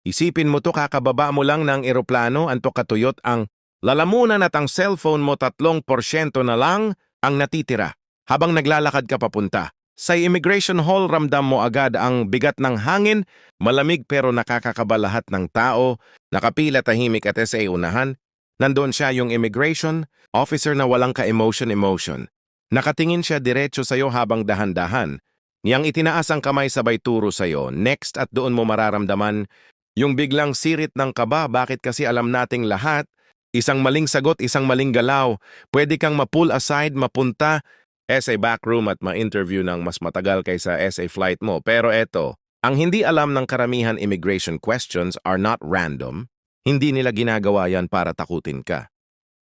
Isipin mo to kakababa mo lang ng eroplano anto katuyot ang lalamunan at ang cellphone mo 3% na lang ang natitira. Habang naglalakad ka papunta. Sa immigration hall ramdam mo agad ang bigat ng hangin, malamig pero nakakakaba lahat ng tao, nakapila tahimik at SA unahan. Nandoon siya yung immigration officer na walang ka-emotion. Nakatingin siya diretso sa'yo habang dahan-dahan. Niyang itinaas ang kamay sabay turo sa'yo, next at doon mo mararamdaman yung biglang sirit ng kaba. Bakit kasi alam nating lahat, isang maling sagot, isang maling galaw, pwede kang ma-pull aside, mapunta SA backroom at ma-interview ng mas matagal kaysa SA flight mo. Pero eto, ang hindi alam ng karamihan immigration questions are not random. Hindi nila ginagawa yan para takutin ka.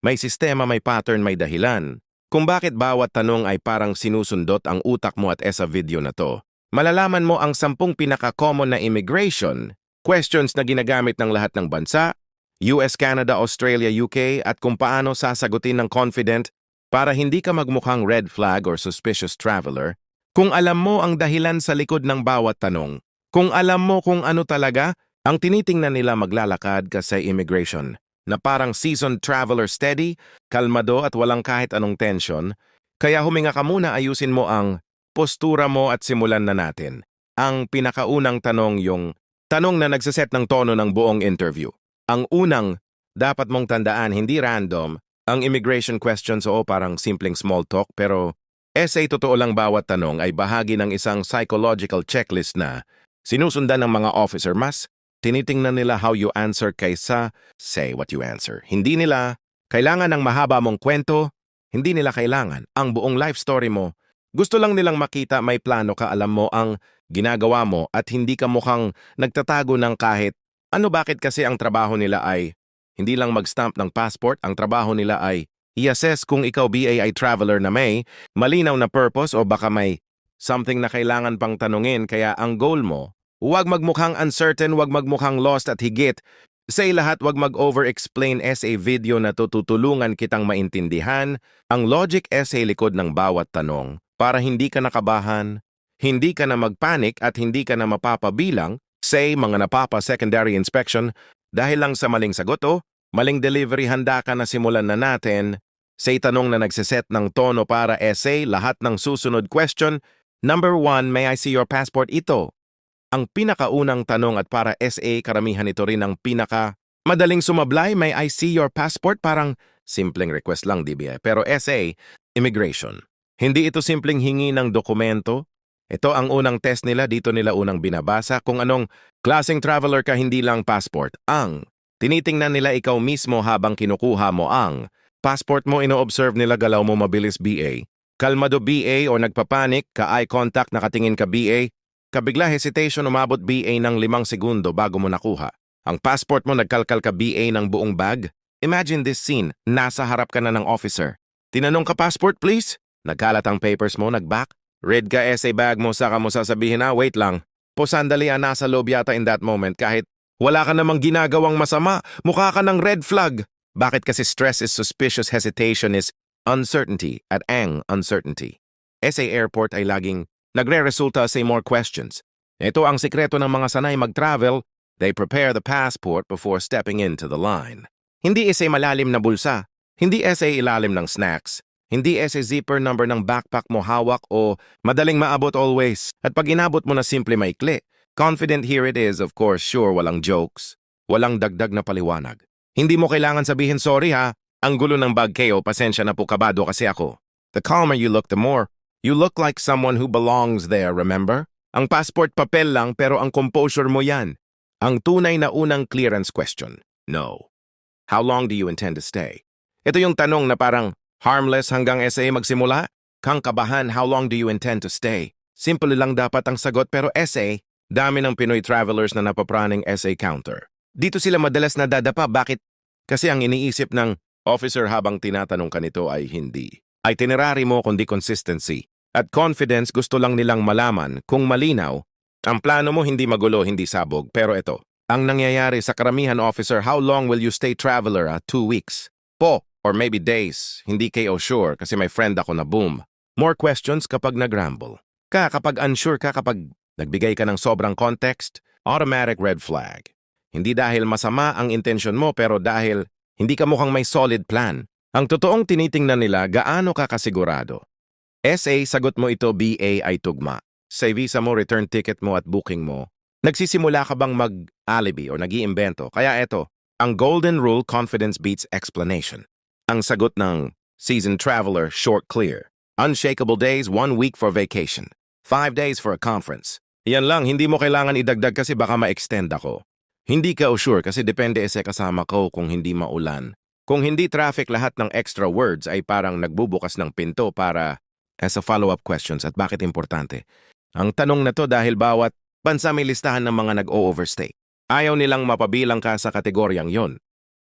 May sistema, may pattern, may dahilan. Kung bakit bawat tanong ay parang sinusundot ang utak mo at sa video na to. Malalaman mo ang 10 pinaka-common na immigration questions na ginagamit ng lahat ng bansa, US, Canada, Australia, UK, at kung paano sasagutin ng confident para hindi ka magmukhang red flag or suspicious traveler. Kung alam mo ang dahilan sa likod ng bawat tanong, kung alam mo kung ano talaga ang tinitingnan nila, maglalakad ka sa immigration na parang seasoned traveler, steady, kalmado at walang kahit anong tension. Kaya huminga ka muna, ayusin mo ang postura mo at simulan na natin. Ang pinakaunang tanong, yung tanong na nagsaset ng tono ng buong interview. Ang unang dapat mong tandaan, hindi random. Ang immigration questions, oo, parang simpleng small talk, pero totoo lang bawat tanong ay bahagi ng isang psychological checklist na sinusundan ng mga officer. Mas tinitingnan nila how you answer kaysa say what you answer. Hindi nila kailangan ng mahaba mong kwento, hindi nila kailangan ang buong life story mo. Gusto lang nilang makita may plano ka, alam mo ang ginagawa mo at hindi ka mukhang nagtatago ng kahit ano. Bakit kasi ang trabaho nila ay hindi lang mag-stamp ng passport, ang trabaho nila ay i-assess kung ikaw BA ay traveler na may malinaw na purpose o baka may something na kailangan pang tanungin. Kaya ang goal mo, huwag magmukhang uncertain, huwag magmukhang lost at higit. Say lahat, huwag mag-over-explain. SA video na to tutulungan kitang maintindihan ang logic likod ng bawat tanong para hindi ka nakabahan, hindi ka na magpanik at hindi ka na mapapabilang, say mga napapa-secondary inspection dahil lang sa maling sagot o maling delivery. Handa ka na, simulan na natin. Say tanong na nagsiset ng tono para essay, lahat ng susunod question. Number 1, may I see your passport? Ito ang pinakaunang tanong at para SA, karamihan ito rin ang pinaka-madaling sumablay. May I see your passport? Parang simpleng request lang, DBI. Pero SA, immigration. Hindi ito simpleng hingi ng dokumento. Ito ang unang test nila, dito nila unang binabasa kung anong klaseng traveler ka, hindi lang passport. Ang tinitingnan nila ikaw mismo habang kinukuha mo ang passport mo. Ino-observe nila galaw mo, mabilis BA, kalmado BA o nagpapanik, ka-eye contact, nakatingin ka BA, kabigla hesitation, umabot BA ng 5 segundo bago mo nakuha ang passport mo, nagkalkal ka BA ng buong bag. Imagine this scene, nasa harap ka na ng officer. Tinanong ka, passport please? Nagkalat ang papers mo, nag-back. Read ka SA bag mo, saka mo sasabihin na, wait lang. Po sandali, nasa loob yata in that moment. Kahit wala ka namang ginagawang masama, mukha ka ng red flag. Bakit kasi stress is suspicious, hesitation is uncertainty, at uncertainty. SA airport ay laging nagre-resulta sa more questions. Ito ang sikreto ng mga sanay mag-travel. They prepare the passport before stepping into the line. Hindi SA malalim na bulsa. Hindi SA ilalim ng snacks. Hindi SA zipper number ng backpack mo hawak o madaling maabot always. At pag inabot mo na, simple maikli. Confident, here it is, of course, sure, walang jokes. Walang dagdag na paliwanag. Hindi mo kailangan sabihin, sorry ha, ang gulo ng bag kayo, pasensya na po, kabado kasi ako. The calmer you look, the more you look like someone who belongs there, remember? Ang passport papel lang pero ang composure mo yan. Ang tunay na unang clearance question, no. How long do you intend to stay? Ito yung tanong na parang harmless hanggang SA magsimula. Kang kabahan, how long do you intend to stay? Simple lang dapat ang sagot, pero SA, dami ng Pinoy travelers na napapraning SA counter. Dito sila madalas nadadapa. Bakit? Kasi ang iniisip ng officer habang tinatanong ka nito ay hindi itinerary mo kundi consistency. At confidence, gusto lang nilang malaman kung malinaw. Ang plano mo hindi magulo, hindi sabog. Pero ito, ang nangyayari sa karamihan officer, how long will you stay traveler? 2 weeks. Po, or maybe days. Hindi kayo sure kasi may friend ako na boom. More questions kapag nag-ramble. Kapag unsure ka, kapag nagbigay ka ng sobrang context, automatic red flag. Hindi dahil masama ang intensyon mo pero dahil hindi ka mukhang may solid plan. Ang totoong tinitingnan nila gaano ka kasigurado. SA, sagot mo ito, BA ay tugma. Sa visa mo, return ticket mo at booking mo, nagsisimula ka bang mag-alibi o nag-iimbento? Kaya eto, ang golden rule, confidence beats explanation. Ang sagot ng seasoned traveler, short clear. Unshakable days, 1 week for vacation. 5 days for a conference. Yan lang, hindi mo kailangan idagdag kasi baka ma-extend ako. Hindi ka sure kasi depende sa kasama ko kung hindi maulan. Kung hindi traffic, lahat ng extra words ay parang nagbubukas ng pinto para as a follow-up questions. At bakit importante? Ang tanong na to dahil bawat bansa may listahan ng mga nag-o-overstay. Ayaw nilang mapabilang ka sa kategoryang yon.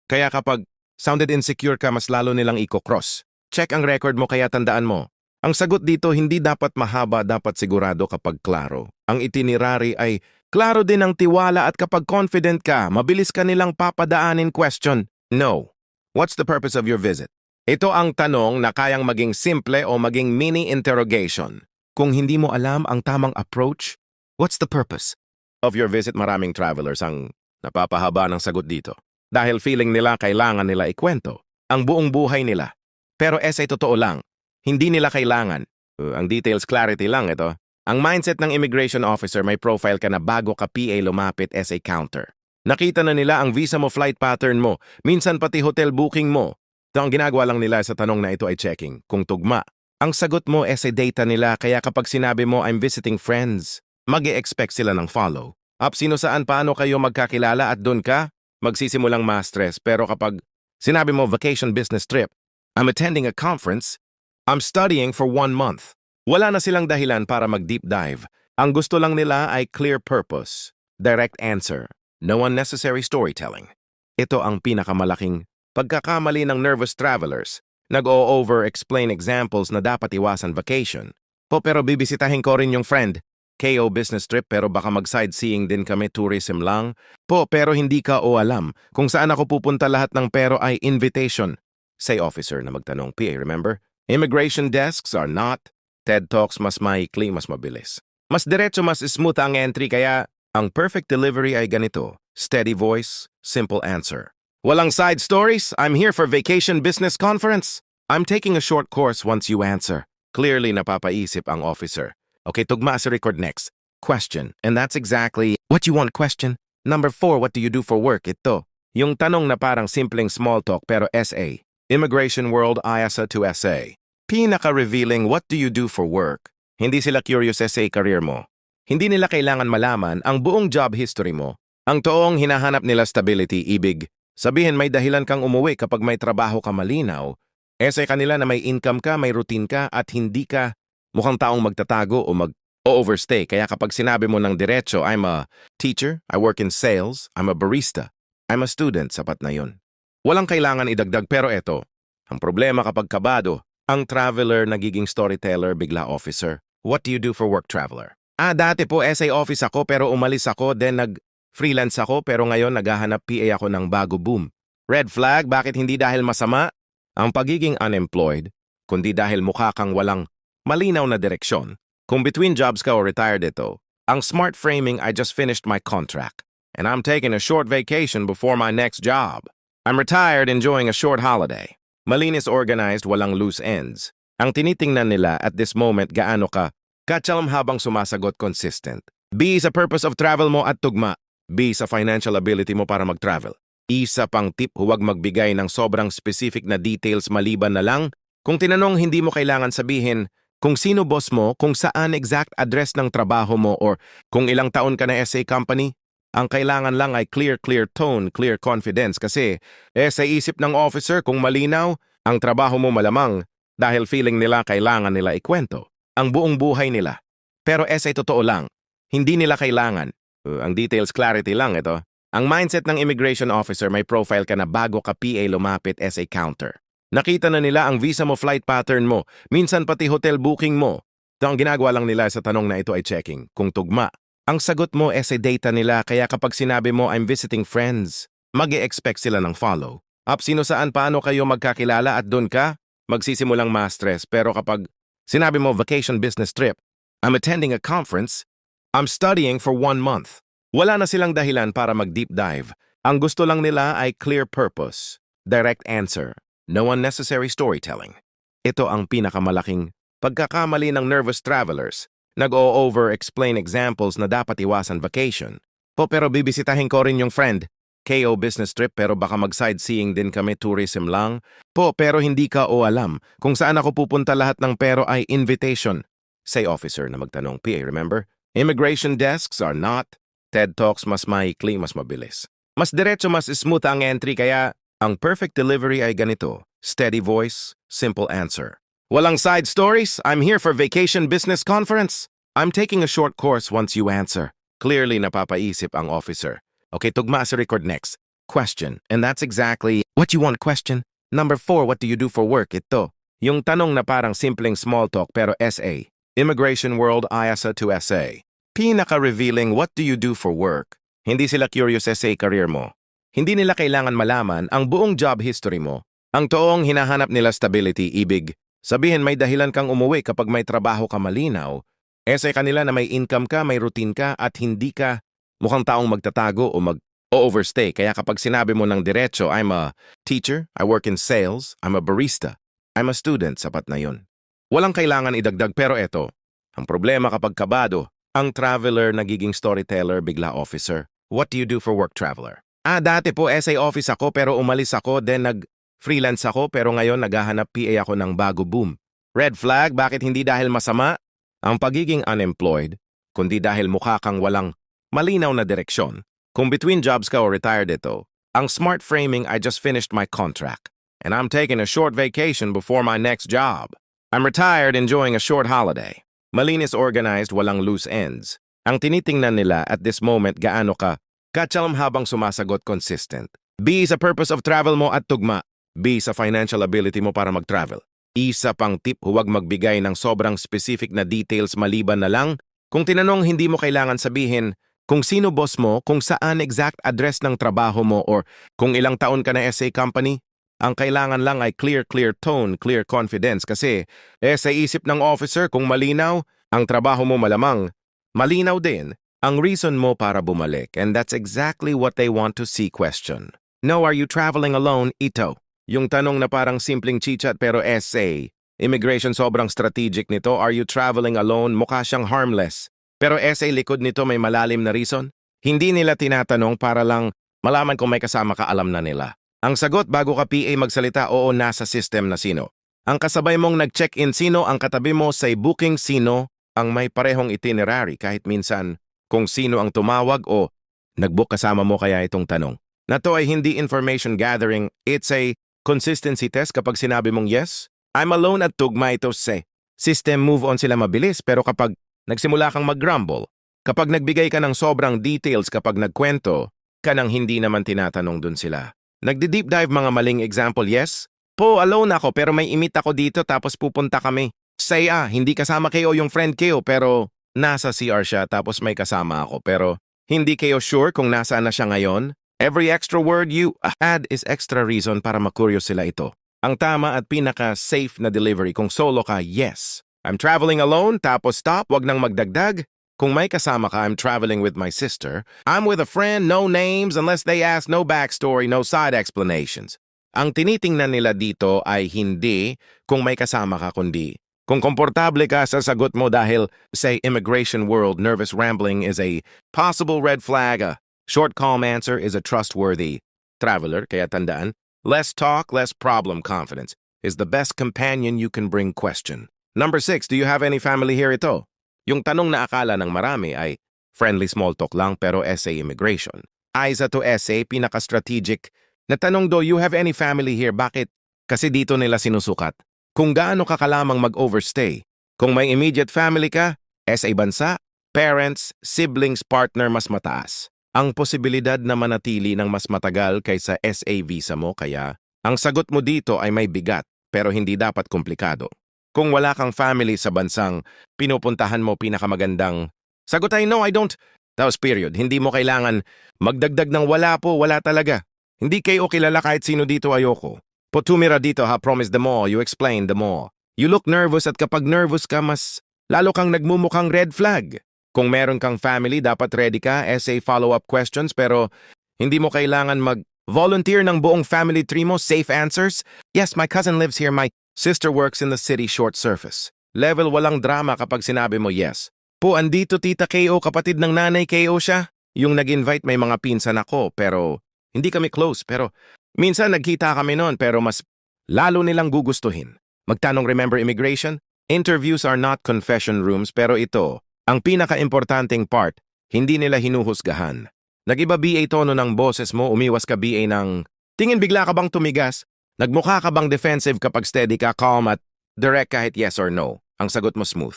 Kaya kapag sounded insecure ka, mas lalo nilang i-cross. Check ang record mo kaya tandaan mo. Ang sagot dito hindi dapat mahaba, dapat sigurado kapag klaro. Ang itinerary ay klaro din ang tiwala at kapag confident ka, mabilis ka nilang papadaanin question. No. What's the purpose of your visit? Ito ang tanong na kayang maging simple o maging mini-interrogation. Kung hindi mo alam ang tamang approach, what's the purpose of your visit? Maraming travelers ang napapahaba ng sagot dito. Dahil feeling nila kailangan nila ikwento ang buong buhay nila. Pero ay totoo lang, hindi nila kailangan. Ang details clarity lang ito. Ang mindset ng immigration officer, may profile ka na bago ka PA lumapit SA counter. Nakita na nila ang visa mo, flight pattern mo, minsan pati hotel booking mo. Ito ang ginagawa lang nila sa tanong na ito ay checking kung tugma. Ang sagot mo SA data nila kaya kapag sinabi mo I'm visiting friends, mag-e-expect sila ng follow. Up sino saan paano kayo magkakilala at doon ka, magsisimulang ma-stress. Pero kapag sinabi mo vacation business trip, I'm attending a conference, I'm studying for 1 month. Wala na silang dahilan para mag-deep dive. Ang gusto lang nila ay clear purpose, direct answer, no unnecessary storytelling. Ito ang pinakamalaking pagkakamali ng nervous travelers. Nag-o-over-explain examples na dapat iwasan vacation. Pero bibisitahin ko rin yung friend. KO business trip pero baka mag-sightseeing din kami, tourism lang. Pero hindi ka alam kung saan ako pupunta, lahat ng pero ay invitation. Say officer na magtanong, PA, remember? Immigration desks are not. TED Talks mas maikli, mas mabilis. Mas diretso, mas smooth ang entry kaya ang perfect delivery ay ganito. Steady voice, simple answer. Walang side stories. I'm here for vacation business conference. I'm taking a short course once you answer. Clearly napapaisip ang officer. Okay, tugma sa record next. Question. And that's exactly what you want. Question. Number 4, what do you do for work? Ito. Yung tanong na parang simpleng small talk pero SA. Immigration world IASA to SA. Pinaka-revealing, what do you do for work? Hindi sila curious sa career mo. Hindi nila kailangan malaman ang buong job history mo. Ang toong hinahanap nila stability, ibig sabihin may dahilan kang umuwi kapag may trabaho ka malinaw. Sa kanila na may income ka, may routine ka at hindi ka mukhang taong magtatago o mag-overstay. Kaya kapag sinabi mo ng diretso, I'm a teacher, I work in sales, I'm a barista, I'm a student, sapat na yun. Walang kailangan idagdag pero eto, ang problema kapag kabado, ang traveler nagiging storyteller, bigla officer. What do you do for work, traveler? Dati po SA office ako pero umalis ako, then nag-freelance ako pero ngayon naghahanap PA ako ng bago, boom. Red flag, bakit hindi dahil masama ang pagiging unemployed, kundi dahil mukha kang walang malinaw na direksyon. Kung between jobs ka o retired ito, ang smart framing, I just finished my contract and I'm taking a short vacation before my next job. I'm retired enjoying a short holiday. Malinis organized, walang loose ends. Ang tinitingnan nila at this moment gaano ka katsalam habang sumasagot consistent. B sa purpose of travel mo at tugma. B sa financial ability mo para mag-travel. Isa pang tip, huwag magbigay ng sobrang specific na details maliban na lang. Kung tinanong, hindi mo kailangan sabihin kung sino boss mo, kung saan exact address ng trabaho mo, or kung ilang taon ka na SA company. Ang kailangan lang ay clear tone, clear confidence kasi sa isip ng officer kung malinaw, ang trabaho mo malamang dahil feeling nila kailangan nila ikwento ang buong buhay nila. Pero sa totoo lang, hindi nila kailangan. Ang details clarity lang ito. Ang mindset ng immigration officer, may profile ka na bago ka PA lumapit SA counter. Nakita na nila ang visa mo, flight pattern mo, minsan pati hotel booking mo. Ito ang ginagawa lang nila sa tanong na ito ay checking kung tugma. Ang sagot mo sa data nila kaya kapag sinabi mo I'm visiting friends, mag-e-expect sila ng follow. Up sino saan paano kayo magkakilala at doon ka, magsisimulang ma-stress. Pero kapag sinabi mo vacation business trip, I'm attending a conference, I'm studying for 1 month. Wala na silang dahilan para mag-deep dive. Ang gusto lang nila ay clear purpose, direct answer, no unnecessary storytelling. Ito ang pinakamalaking pagkakamali ng nervous travelers. Nag-o-over-explain examples na dapat iwasan vacation. Po pero bibisitahin ko rin yung friend. KO business trip pero baka mag-sightseeing din kami tourism lang. Po pero hindi ka o alam kung saan ako pupunta lahat ng pero ay invitation. Say officer na magtanong, PA remember? Immigration desks are not. TED Talks mas maikli, mas mabilis. Mas diretso, mas smooth ang entry kaya ang perfect delivery ay ganito. Steady voice, simple answer. Walang side stories. I'm here for vacation business conference. I'm taking a short course once you answer. Clearly napapaisip ang officer. Okay, tugma sa record next. Question. And that's exactly what you want question. Number 4, what do you do for work? Ito. Yung tanong na parang simpleng small talk pero SA. Immigration World IASA to SA. Pinaka-revealing what do you do for work. Hindi sila curious SA career mo. Hindi nila kailangan malaman ang buong job history mo. Ang toong hinahanap nila stability, ibig. Sabihin may dahilan kang umuwi kapag may trabaho ka malinaw. SA kanila na may income ka, may routine ka at hindi ka mukhang taong magtatago o mag-overstay. Kaya kapag sinabi mo ng diretso, I'm a teacher, I work in sales, I'm a barista, I'm a student, sapat na yun. Walang kailangan idagdag pero eto. Ang problema kapag kabado, ang traveler nagiging storyteller, bigla officer. What do you do for work, traveler? Dati po SA office ako pero umalis ako, then nag-freelance ako pero ngayon naghahanap PA ako ng bago boom. Red flag, bakit hindi dahil masama? Ang pagiging unemployed, kundi dahil mukha kang walang malinaw na direksyon. Kung between jobs ka o retired ito, ang smart framing, I just finished my contract and I'm taking a short vacation before my next job. I'm retired enjoying a short holiday. Malinis organized, walang loose ends. Ang tinitingnan nila at this moment gaano ka katsalam habang sumasagot consistent. B sa purpose of travel mo at tugma. B sa financial ability mo para mag-travel. Isa pang tip, huwag magbigay ng sobrang specific na details maliban na lang. Kung tinanong, hindi mo kailangan sabihin kung sino boss mo, kung saan exact address ng trabaho mo, or kung ilang taon ka na SA company. Ang kailangan lang ay clear tone, clear confidence kasi sa isip ng officer kung malinaw, ang trabaho mo malamang, malinaw din ang reason mo para bumalik. And that's exactly what they want to see question. No, are you traveling alone? Ito. Yung tanong na parang simpleng chichat pero SA. Immigration sobrang strategic nito. Are you traveling alone? Mukha siyang harmless. Pero SA likod nito may malalim na reason. Hindi nila tinatanong para lang malaman kung may kasama ka, alam na nila. Ang sagot bago ka PA magsalita, oo, nasa system na sino. Ang kasabay mong nag-check-in sino, ang katabi mo sa booking sino, ang may parehong itinerary kahit minsan kung sino ang tumawag o nag-book kasama mo kaya itong tanong. Na to ay hindi information gathering, it's a consistency test kapag sinabi mong yes, I'm alone at tugma ito say. System move on sila mabilis pero kapag nagsimula kang mag-grumble, kapag nagbigay ka ng sobrang details, kapag nagkwento ka nang hindi naman tinatanong dun sila. Nagdi-deep dive mga maling example, yes? Po, alone ako pero may imit ako dito tapos pupunta kami. Say hindi kasama kayo yung friend kayo pero nasa CR siya tapos may kasama ako pero hindi kayo sure kung nasaan na siya ngayon. Every extra word you add is extra reason para makuryos sila ito. Ang tama at pinaka-safe na delivery kung solo ka, yes. I'm traveling alone tapos stop, wag nang magdagdag. Kung may kasama ka, I'm traveling with my sister. I'm with a friend, no names unless they ask, no backstory, no side explanations. Ang tinitingnan nila dito ay hindi kung may kasama ka kundi kung komportable ka sa sagot mo dahil say immigration world, nervous rambling is a possible red flag. A short calm answer is a trustworthy traveler. Kaya tandaan, less talk, less problem. Confidence is the best companion you can bring question. Number 6, do you have any family here? Ito. Yung tanong na akala ng marami ay friendly small talk lang pero SA immigration. Isa to SA, pinaka-strategic na tanong do you have any family here? Bakit? Kasi dito nila sinusukat. Kung gaano ka kalamang mag-overstay. Kung may immediate family ka, SA bansa, parents, siblings, partner mas mataas. Ang posibilidad na manatili ng mas matagal kaysa SA visa mo kaya ang sagot mo dito ay may bigat pero hindi dapat komplikado. Kung wala kang family sa bansang pinupuntahan mo, pinakamagandang sagot ay no, I don't. Tapos period. Hindi mo kailangan magdagdag ng wala po, wala talaga. Hindi kayo kilala kahit sino dito, ayoko. Po tumira dito ha, promise the more, you explain the more. You look nervous at kapag nervous ka, mas lalo kang nagmumukhang red flag. Kung meron kang family, dapat ready ka, essay follow-up questions, pero hindi mo kailangan mag-volunteer ng buong family tree mo, safe answers. Yes, my cousin lives here, my sister works in the city short surface. Level walang drama kapag sinabi mo yes. Po, andito tita KO, kapatid ng nanay KO siya. Yung nag-invite may mga pinsan ako, pero hindi kami close. Pero minsan nagkita kami noon, pero mas lalo nilang gugustuhin. Magtanong remember immigration? Interviews are not confession rooms, pero ito, ang pinaka-importanting part, hindi nila hinuhusgahan. Nag-iba BA tono ng boses mo, umiwas ka BA ng tingin bigla ka bang tumigas? Nagmukha ka bang defensive kapag steady ka, calm at direct kahit yes or no? Ang sagot mo smooth.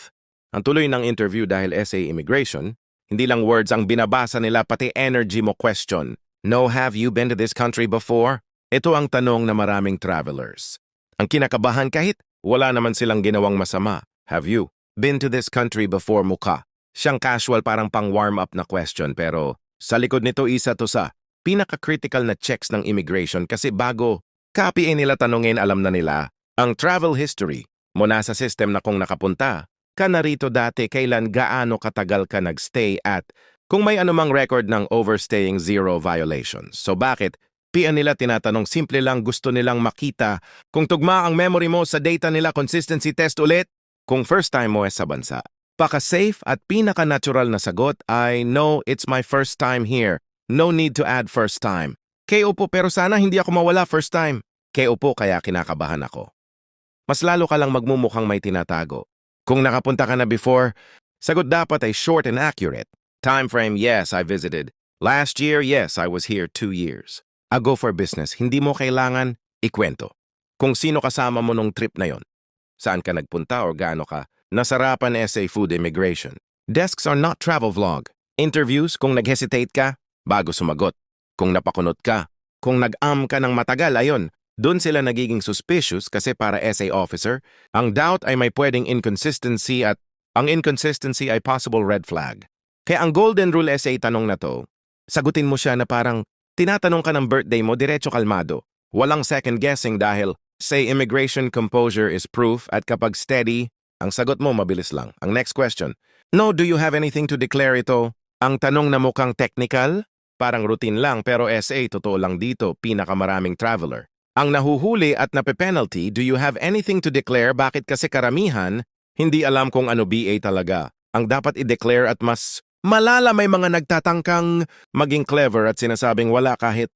Ang tuloy ng interview dahil essay immigration, hindi lang words ang binabasa nila pati energy mo question. No, have you been to this country before? Ito ang tanong na maraming travelers. Ang kinakabahan kahit wala naman silang ginawang masama. Have you been to this country before mukha? Siyang casual parang pang-warm up na question pero sa likod nito isa to sa pinaka-critical na checks ng immigration kasi bago copy nila tanungin alam na nila ang travel history mo nasa system na kung nakapunta ka narito dati kailan gaano katagal ka nagstay at kung may anumang record ng overstaying zero violations. So bakit nila tinatanong simple lang gusto nilang makita kung tugma ang memory mo sa data nila consistency test ulit? Kung first time mo sa bansa, paka-safe at pinaka-natural na sagot ay no, it's my first time here. No need to add first time. KO po pero sana hindi ako mawala first time. KO po kaya kinakabahan ako. Mas lalo ka lang magmumukhang may tinatago. Kung nakapunta ka na before, sagot dapat ay short and accurate. Time frame, yes, I visited. Last year, yes, I was here 2 years. I go for business, hindi mo kailangan ikwento. Kung sino kasama mo nung trip na yon. Saan ka nagpunta o gaano ka? Nasarapan essay food immigration. Desks are not travel vlog. Interviews kung nag-hesitate ka, bago sumagot. Kung napakunot ka, kung nag-am ka ng matagal, ayon. Doon sila nagiging suspicious kasi para essay officer, ang doubt ay may pwedeng inconsistency at ang inconsistency ay possible red flag. Kaya ang golden rule essay tanong na to, sagutin mo siya na parang tinatanong ka ng birthday mo diretso kalmado. Walang second guessing dahil say immigration composure is proof at kapag steady, ang sagot mo mabilis lang. Ang next question, no, do you have anything to declare ito? Ang tanong na mukhang technical, parang routine lang pero essay totoo lang dito, pinakamaraming traveler. Ang nahuhuli at nape-penalty, do you have anything to declare? Bakit kasi karamihan, hindi alam kung ano BA talaga. Ang dapat i-declare at mas malala may mga nagtatangkang maging clever at sinasabing wala kahit.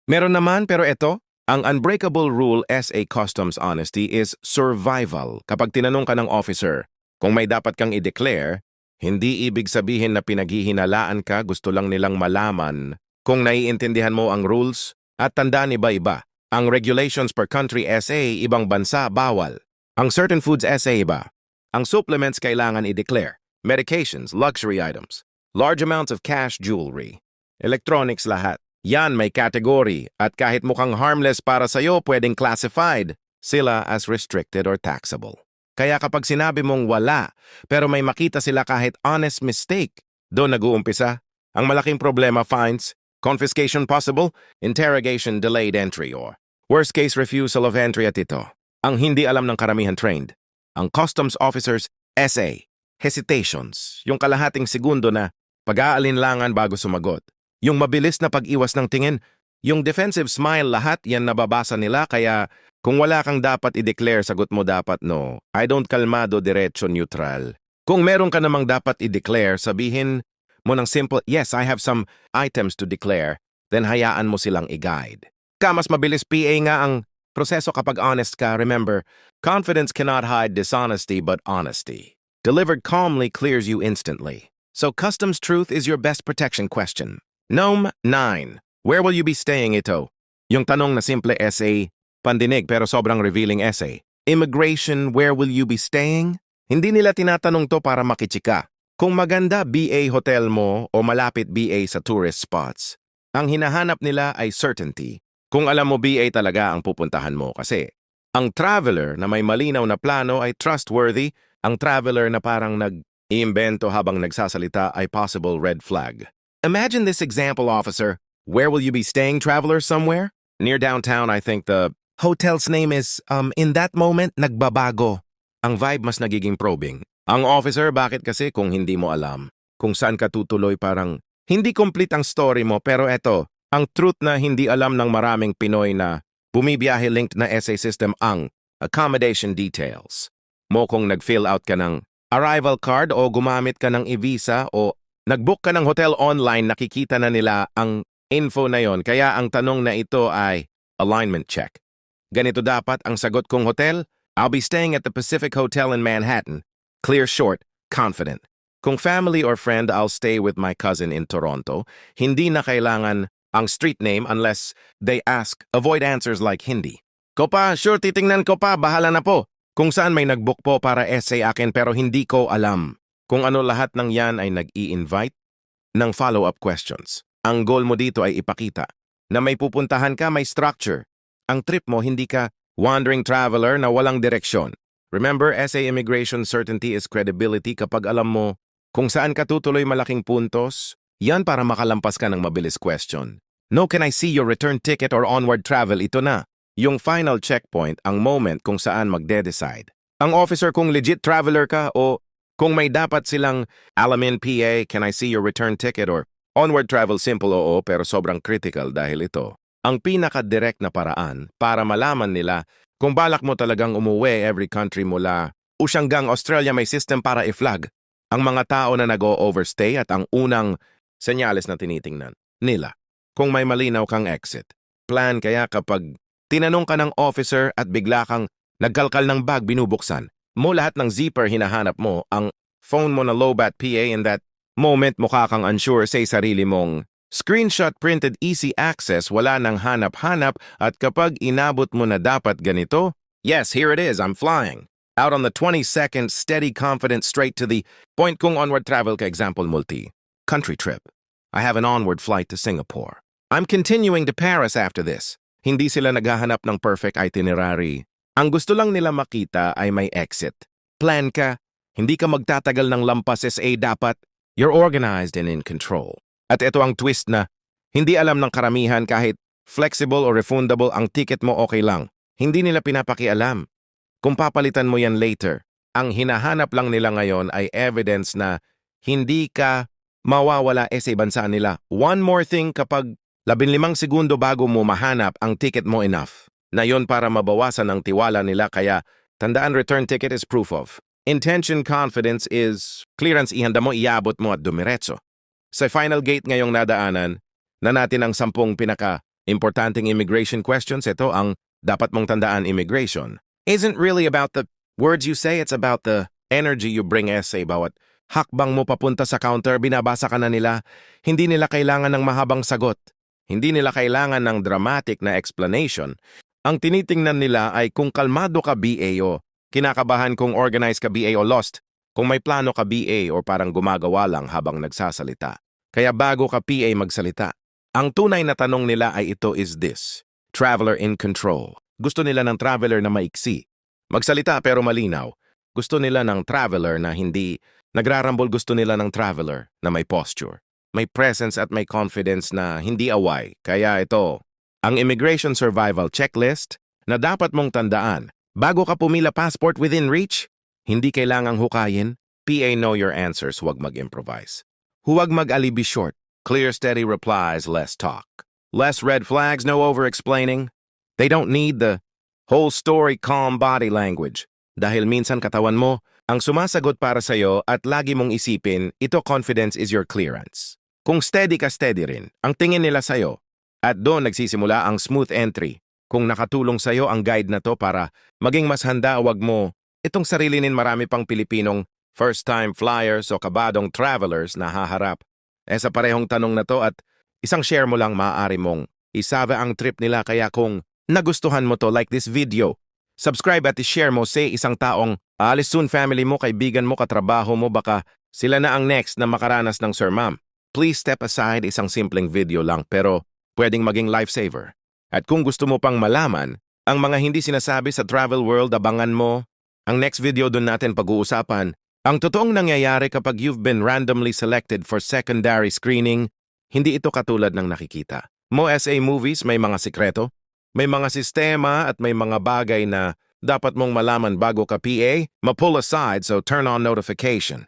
Meron naman pero eto, ang unbreakable rule SA Customs Honesty is survival. Kapag tinanong ka ng officer kung may dapat kang i-declare, hindi ibig sabihin na pinaghihinalaan ka, gusto lang nilang malaman kung naiintindihan mo ang rules at tandaan iba-iba. Ang regulations per country SA, ibang bansa, bawal. Ang certain foods SA iba. Ang supplements kailangan i-declare. Medications, luxury items, large amounts of cash, jewelry, electronics lahat. Yan may category at kahit mukhang harmless para sa'yo, pwedeng classified sila as restricted or taxable. Kaya kapag sinabi mong wala, pero may makita sila kahit honest mistake, doon nag-uumpisa. Ang malaking problema, fines, confiscation possible, interrogation, delayed entry, or worst case refusal of entry at ito. Ang hindi alam ng karamihan trained. Ang customs officers, SA, hesitations, yung kalahating segundo na pag-aalinlangan bago sumagot. Yung mabilis na pag-iwas ng tingin, yung defensive smile lahat yan nababasa nila kaya kung wala kang dapat i-declare sagot mo dapat no. I don't kalmado diretso neutral. Kung meron ka namang dapat i-declare sabihin mo ng simple, yes, I have some items to declare, then hayaan mo silang i-guide. Mas mabilis PA nga ang proseso kapag honest ka. Remember, confidence cannot hide dishonesty but honesty. Delivered calmly clears you instantly. So customs truth is your best protection question. Gnome 9. Where will you be staying ito? Yung tanong na simple essay, pandinig pero sobrang revealing essay. Immigration, where will you be staying? Hindi nila tinatanong to para makichika. Kung maganda BA hotel mo o malapit BA sa tourist spots, ang hinahanap nila ay certainty. Kung alam mo BA talaga ang pupuntahan mo kasi ang traveler na may malinaw na plano ay trustworthy, ang traveler na parang nag-iimbento habang nagsasalita ay possible red flag. Imagine this example, officer. Where will you be staying, traveler? Somewhere? Near downtown, I think the hotel's name is, in that moment, nagbabago. Ang vibe mas nagiging probing. Ang officer, bakit kasi kung hindi mo alam? kung saan ka tutuloy parang hindi complete ang story mo pero eto, ang truth na hindi alam ng maraming Pinoy na bumibiyahe linked na essay system ang accommodation details. Mo kung nag-fill out ka ng arrival card o gumamit ka ng e-visa o nag-book ka ng hotel online, nakikita na nila ang info na yon. Kaya ang tanong na ito ay alignment check. Ganito dapat ang sagot kong hotel. I'll be staying at the Pacific Hotel in Manhattan. Clear, short, confident. Kung family or friend, I'll stay with my cousin in Toronto. Hindi na kailangan ang street name unless they ask. Avoid answers like hindi. Ko pa, sure titingnan ko pa, bahala na po. Kung saan may nag-book po para essay akin pero hindi ko alam. Kung ano lahat ng yan ay nag-i-invite ng follow-up questions. Ang goal mo dito ay ipakita na may pupuntahan ka, may structure. Ang trip mo, hindi ka wandering traveler na walang direksyon. Remember, essay immigration certainty is credibility. Kapag alam mo kung saan ka tutuloy malaking puntos, yan para makalampas ka ng mabilis question. No, can I see your return ticket or onward travel? Ito na. Yung final checkpoint, ang moment kung saan magde-decide. Ang officer kung legit traveler ka o kung may dapat silang alamin PA, can I see your return ticket or onward travel? Simple, oo, pero sobrang critical dahil ito ang pinaka-direct na paraan para malaman nila kung balak mo talagang umuwi every country mula hanggang Australia. May system para i-flag ang mga tao na nag-o-overstay at ang unang senyales na tinitingnan nila kung may malinaw kang exit plan. Kaya kapag tinanong ka ng officer at bigla kang nagkalkal ng bag, binubuksan mo lahat ng zipper, hinahanap mo ang phone mo na lowbat PA. In that moment, mukha kang unsure sa sarili mong screenshot printed easy access, wala nang hanap-hanap. At kapag inabot mo na dapat ganito, yes, here it is, I'm flying. Out on the 22nd, steady, confident, straight to the point. Kung onward travel ka, example, multi-country trip. I have an onward flight to Singapore. I'm continuing to Paris after this. Hindi sila naghahanap ng perfect itinerary. Ang gusto lang nila makita ay may exit plan ka. Hindi ka magtatagal ng lampas SA. Dapat you're organized and in control. At ito ang twist na hindi alam ng karamihan. Kahit flexible or refundable ang ticket mo, okay lang. Hindi nila pinapakialam kung papalitan mo yan later. Ang hinahanap lang nila ngayon ay evidence na hindi ka mawawala sa bansa nila. One more thing, kapag 15 segundo bago mo mahanap ang ticket mo, enough na yon para mabawasan ang tiwala nila. Kaya tandaan, return ticket is proof of intention, confidence is clearance. Ihanda mo, iabot mo at dumiretso. Sa final gate ngayong nadaanan na natin ang 10 pinaka-importanting immigration questions. Ito ang dapat mong tandaan. Immigration isn't really about the words you say, it's about the energy you bring. Essay, bawat hakbang mo papunta sa counter, binabasa ka na nila. Hindi nila kailangan ng mahabang sagot. Hindi nila kailangan ng dramatic na explanation. Ang tinitingnan nila ay kung kalmado ka BA o kinakabahan, kung organized ka BA o lost, kung may plano ka BA o parang gumagawa lang habang nagsasalita. Kaya bago ka PA magsalita, ang tunay na tanong nila ay ito, is this traveler in control? Gusto nila ng traveler na maiksi, magsalita pero malinaw. Gusto nila ng traveler na hindi nagrarambol. Gusto nila ng traveler na may posture, may presence at may confidence na hindi away. Kaya ito ang immigration survival checklist na dapat mong tandaan bago ka pumila. Passport within reach, hindi kailangang hukayin. PA, know your answers, huwag mag-improvise. Huwag mag-alibi. Short, clear, steady replies, less talk. Less red flags, no over-explaining. They don't need the whole story. Calm body language. Dahil minsan katawan mo ang sumasagot para sa'yo at lagi mong isipin, ito confidence is your clearance. Kung steady ka, steady rin ang tingin nila sa'yo. At doon nagsisimula ang smooth entry. Kung nakatulong sa'yo ang guide na to para maging mas handa, wag mo itong sarilinin. Marami pang Pilipinong first-time flyers o kabadong travelers na haharap sa parehong tanong na to, at isang share mo lang maaari mong isave ang trip nila. Kaya kung nagustuhan mo to, like this video, subscribe at i-share mo sa isang taong aalis soon, family mo, kaibigan mo, katrabaho mo, baka sila na ang next na makaranas ng Sir Ma'am. Please step aside, isang simpleng video lang pero pwedeng maging lifesaver. At kung gusto mo pang malaman ang mga hindi sinasabi sa travel world, abangan mo ang next video. Doon natin pag-uusapan ang totoong nangyayari kapag you've been randomly selected for secondary screening. Hindi ito katulad ng nakikita mo SA movies. May mga sikreto, may mga sistema at may mga bagay na dapat mong malaman bago ka PA ma-pull aside, so turn on notification.